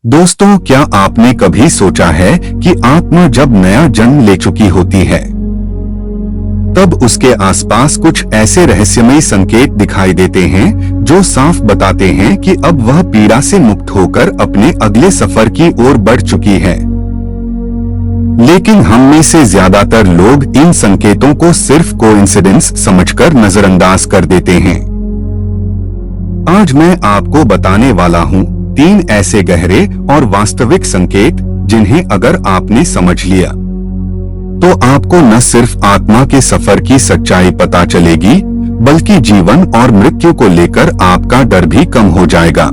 दोस्तों, क्या आपने कभी सोचा है कि आत्मा जब नया जन्म ले चुकी होती है तब उसके आसपास कुछ ऐसे रहस्यमयी संकेत दिखाई देते हैं जो साफ बताते हैं कि अब वह पीड़ा से मुक्त होकर अपने अगले सफर की ओर बढ़ चुकी है। लेकिन हम में से ज्यादातर लोग इन संकेतों को सिर्फ कोइंसिडेंस समझकर नजरअंदाज कर देते हैं। आज मैं आपको बताने वाला हूं 3 ऐसे गहरे और वास्तविक संकेत जिन्हें अगर आपने समझ लिया तो आपको न सिर्फ आत्मा के सफर की सच्चाई पता चलेगी बल्कि जीवन और मृत्यु को लेकर आपका डर भी कम हो जाएगा।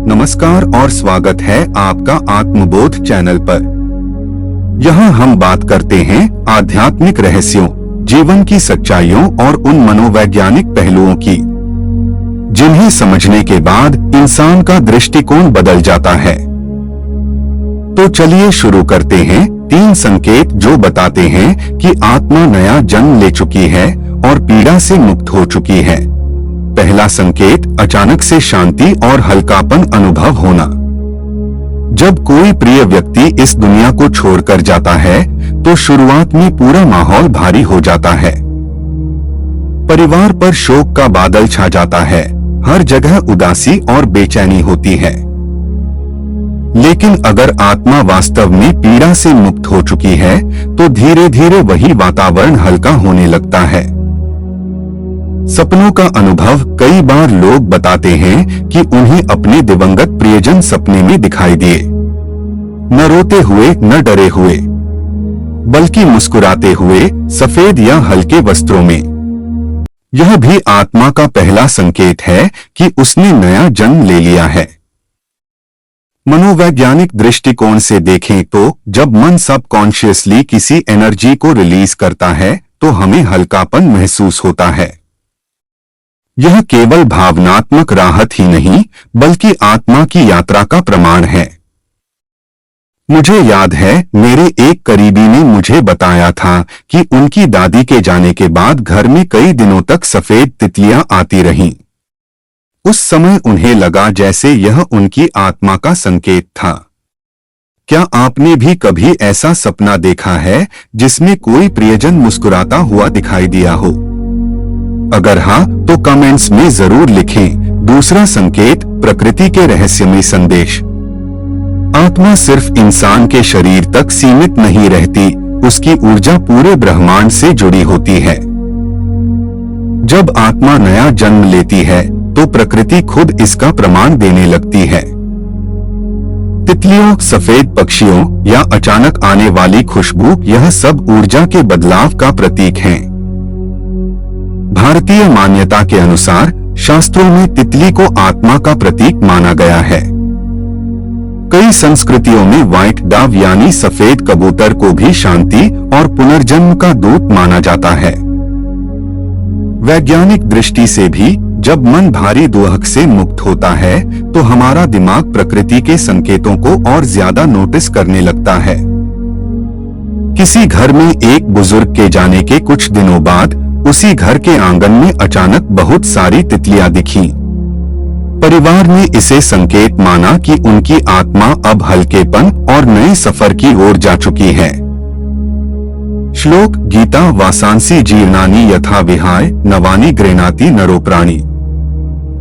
नमस्कार और स्वागत है आपका आत्मबोध चैनल पर। यहाँ हम बात करते हैं आध्यात्मिक रहस्यों, जीवन की सच्चाइयों और उन मनोवैज्ञानिक पहलुओं की जिन्हें समझने के बाद इंसान का दृष्टिकोण बदल जाता है। तो चलिए शुरू करते हैं 3 संकेत जो बताते हैं कि आत्मा नया जन्म ले चुकी है और पीड़ा से मुक्त हो चुकी है। पहला संकेत, अचानक से शांति और हल्कापन अनुभव होना। जब कोई प्रिय व्यक्ति इस दुनिया को छोड़कर जाता है तो शुरुआत में पूरा माहौल भारी हो जाता है। परिवार पर शोक का बादल छा जाता है, हर जगह उदासी और बेचैनी होती है। लेकिन अगर आत्मा वास्तव में पीड़ा से मुक्त हो चुकी है तो धीरे धीरे वही वातावरण हल्का होने लगता है। सपनों का अनुभव, कई बार लोग बताते हैं कि उन्हें अपने दिवंगत प्रियजन सपने में दिखाई दिए, न रोते हुए न डरे हुए बल्कि मुस्कुराते हुए, सफेद या हल्के वस्त्रों में। यह भी आत्मा का पहला संकेत है कि उसने नया जन्म ले लिया है। मनोवैज्ञानिक दृष्टिकोण से देखें तो जब मन सबकॉन्शियसली किसी एनर्जी को रिलीज करता है तो हमें हल्कापन महसूस होता है। यह केवल भावनात्मक राहत ही नहीं बल्कि आत्मा की यात्रा का प्रमाण है। मुझे याद है, मेरे एक करीबी ने मुझे बताया था कि उनकी दादी के जाने के बाद घर में कई दिनों तक सफेद तितलियां आती रहीं। उस समय उन्हें लगा जैसे यह उनकी आत्मा का संकेत था। क्या आपने भी कभी ऐसा सपना देखा है जिसमें कोई प्रियजन मुस्कुराता हुआ दिखाई दिया हो? अगर हाँ तो कमेंट्स में जरूर लिखें। दूसरा संकेत, प्रकृति के रहस्यमय संदेश। आत्मा सिर्फ इंसान के शरीर तक सीमित नहीं रहती, उसकी ऊर्जा पूरे ब्रह्मांड से जुड़ी होती है। जब आत्मा नया जन्म लेती है तो प्रकृति खुद इसका प्रमाण देने लगती है। तितलियों, सफेद पक्षियों या अचानक आने वाली खुशबू, यह सब ऊर्जा के बदलाव का प्रतीक हैं। भारतीय मान्यता के अनुसार शास्त्रों में तितली को आत्मा का प्रतीक माना गया है। कई संस्कृतियों में व्हाइट डव यानी सफेद कबूतर को भी शांति और पुनर्जन्म का दूत माना जाता है। वैज्ञानिक दृष्टि से भी जब मन भारी दुहक से मुक्त होता है तो हमारा दिमाग प्रकृति के संकेतों को और ज्यादा नोटिस करने लगता है। किसी घर में एक बुजुर्ग के जाने के कुछ दिनों बाद उसी घर के आंगन में अचानक बहुत सारी तितलियां दिखीं। परिवार ने इसे संकेत माना कि उनकी आत्मा अब हल्केपन और नए सफर की ओर जा चुकी है। श्लोक, गीता वासांसी जीर्णानि यथा विहाय नवानि गृह्णाति नरो प्राणी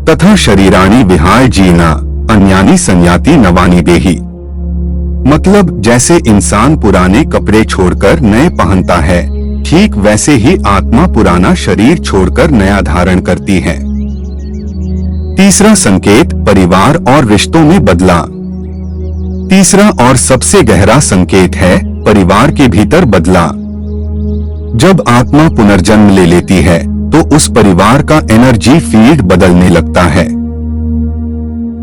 तथा शरीराणि विहाय जीर्णा अन्यानि संयाति नवानि देहि। मतलब, जैसे इंसान पुराने कपड़े छोड़कर नए पहनता है, ठीक वैसे ही आत्मा पुराना शरीर छोड़कर नया धारण करती है। तीसरा संकेत, परिवार और रिश्तों में बदलाव। तीसरा और सबसे गहरा संकेत है परिवार के भीतर बदलाव। जब आत्मा पुनर्जन्म ले लेती है तो उस परिवार का एनर्जी फील्ड बदलने लगता है।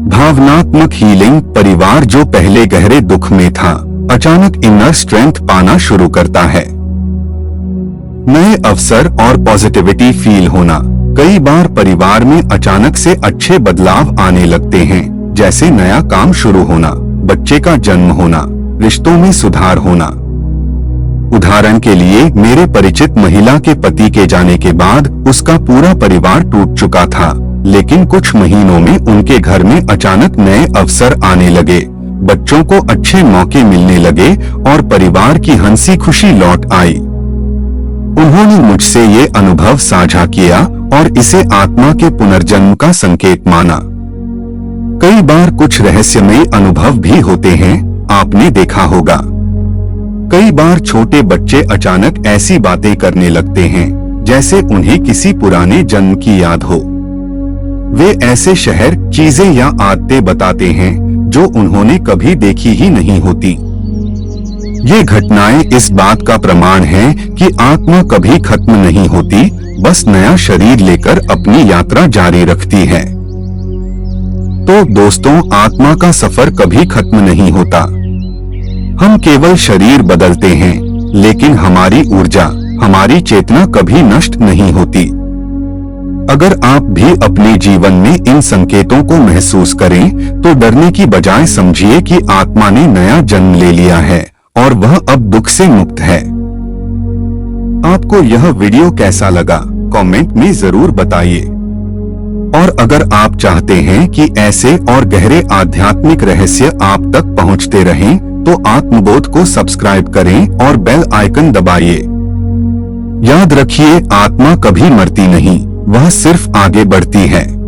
भावनात्मक हीलिंग, परिवार जो पहले गहरे दुख में था अचानक इनर स्ट्रेंथ पाना शुरू करता है। नए अवसर और पॉजिटिविटी फील होना, कई बार परिवार में अचानक से अच्छे बदलाव आने लगते हैं, जैसे नया काम शुरू होना, बच्चे का जन्म होना, रिश्तों में सुधार होना। उदाहरण के लिए, मेरे परिचित महिला के पति के जाने के बाद उसका पूरा परिवार टूट चुका था, लेकिन कुछ महीनों में उनके घर में अचानक नए अवसर आने लगे। बच्चों को अच्छे मौके मिलने लगे और परिवार की हंसी खुशी लौट आई। उन्होंने मुझसे ये अनुभव साझा किया और इसे आत्मा के पुनर्जन्म का संकेत माना। कई बार कुछ रहस्यमयी अनुभव भी होते हैं, आपने देखा होगा। कई बार छोटे बच्चे अचानक ऐसी बातें करने लगते हैं जैसे उन्हें किसी पुराने जन्म की याद हो। वे ऐसे शहर, चीजें या आदतें बताते हैं जो उन्होंने कभी देखी ही नहीं होती। ये घटनाएं इस बात का प्रमाण है कि आत्मा कभी खत्म नहीं होती, बस नया शरीर लेकर अपनी यात्रा जारी रखती है। तो दोस्तों, आत्मा का सफर कभी खत्म नहीं होता। हम केवल शरीर बदलते हैं, लेकिन हमारी ऊर्जा, हमारी चेतना कभी नष्ट नहीं होती। अगर आप भी अपने जीवन में इन संकेतों को महसूस करें, तो डरने की बजाय समझिए कि आत्मा ने नया जन्म ले लिया है और वह अब दुख से मुक्त है। आपको यह वीडियो कैसा लगा, कमेंट में जरूर बताइए। और अगर आप चाहते हैं कि ऐसे और गहरे आध्यात्मिक रहस्य आप तक पहुंचते रहें, तो आत्मबोध को सब्सक्राइब करें और बेल आइकन दबाइए। याद रखिए, आत्मा कभी मरती नहीं, वह सिर्फ आगे बढ़ती है।